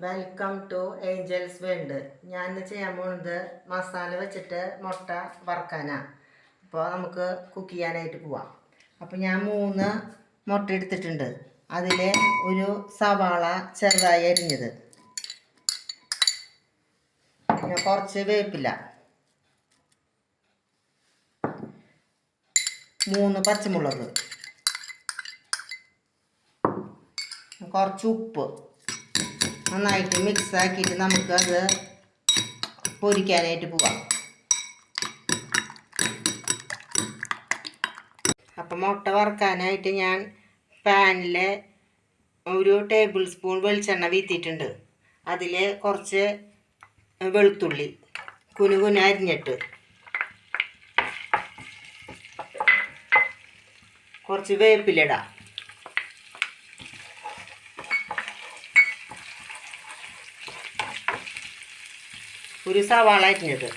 Welcome to Angeles world. ഞാൻ ഇന്ന് ചെയ്യാൻ പോകുന്നത് മസാല വെച്ചിട്ട് മുട്ട വറുക്കാനാണ്. അപ്പോൾ നമുക്ക് കുക്ക് ചെയ്യാനായിട്ട് പോവാം. അപ്പോൾ ഞാൻ 3 മുട്ട എടുത്തിട്ടുണ്ട്. അതിൽ ഒരു സവാള ചെറുതായി അരിഞ്ഞത്, പിന്നെ കുറച്ച് വേപ്പില, 3 പച്ചമുളക്, കുറച്ച് ഉപ്പ് നന്നായിട്ട് മിക്സ് ആക്കിയിട്ട് നമുക്കത് പൊരിക്കാനായിട്ട് പോവാം. അപ്പം മുട്ട വറുക്കാനായിട്ട് ഞാൻ പാനിൽ ഒരു ടേബിൾ സ്പൂൺ വെളിച്ചെണ്ണ വീത്തിയിട്ടുണ്ട്. അതിൽ കുറച്ച് വെളുത്തുള്ളി കുനുകുന അരിഞ്ഞിട്ട്, കുറച്ച് വേപ്പിലിടാം, ഒരു സവാള അരിഞ്ഞത്,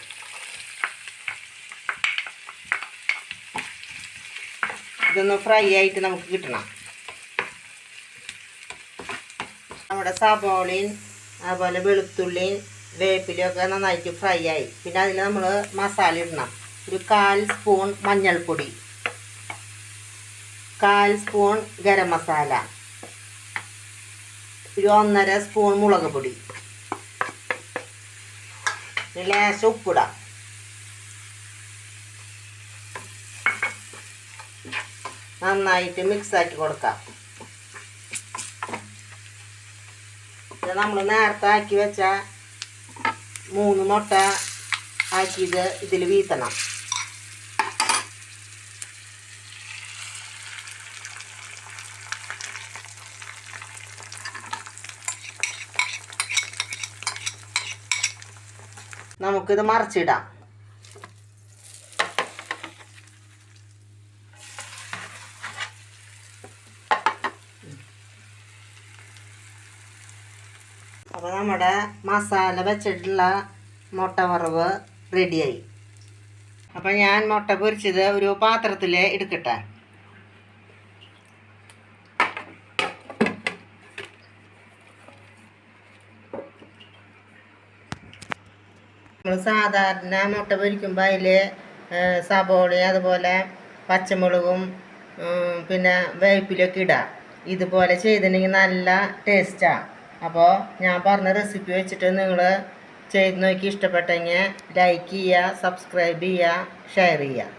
ഇതൊന്ന് ഫ്രൈ ആയിട്ട് നമുക്ക് കിട്ടണം. നമ്മുടെ സവാളയും അതുപോലെ വെളുത്തുള്ളിയും വേപ്പിലയും ഒക്കെ നന്നായിട്ട് ഫ്രൈ ആയി. പിന്നെ അതിൽ നമ്മൾ മസാല ഇടണം. ഒരു 1/4 സ്പൂൺ മഞ്ഞൾപ്പൊടി, 1/4 സ്പൂൺ ഗരം മസാല, ഒരു 1.5 സ്പൂൺ മുളക് പൊടി, ലേശം ഉപ്പിടാം. നന്നായിട്ട് മിക്സാക്കി കൊടുക്കാം. ഇത് നമ്മൾ നേരത്തെ ആക്കി വെച്ച 3 മുട്ട ആക്കിയത് ഇതിൽ വീത്തണം. നമുക്കിത് മറിച്ചിടാം. അപ്പോൾ നമ്മുടെ മസാല വെച്ചിട്ടുള്ള മുട്ട വറവ് റെഡിയായി. അപ്പോൾ ഞാൻ മുട്ട പൊരിച്ചത് ഒരു പാത്രത്തിൽ എടുക്കട്ടെ. നമ്മൾ സാധാരണ മുട്ട പൊരിക്കുമ്പോൾ അതിൽ സബോളയും അതുപോലെ പച്ചമുളകും പിന്നെ വേപ്പിലൊക്കെ ഇടാം. ഇതുപോലെ ചെയ്തിട്ടുണ്ടെങ്കിൽ നല്ല ടേസ്റ്റാണ്. അപ്പോൾ ഞാൻ പറഞ്ഞ റെസിപ്പി വെച്ചിട്ട് നിങ്ങൾ ചെയ്ത് നോക്കി ഇഷ്ടപ്പെട്ടെങ്കിൽ ലൈക്ക് ചെയ്യുക, സബ്സ്ക്രൈബ് ചെയ്യുക, ഷെയർ ചെയ്യുക.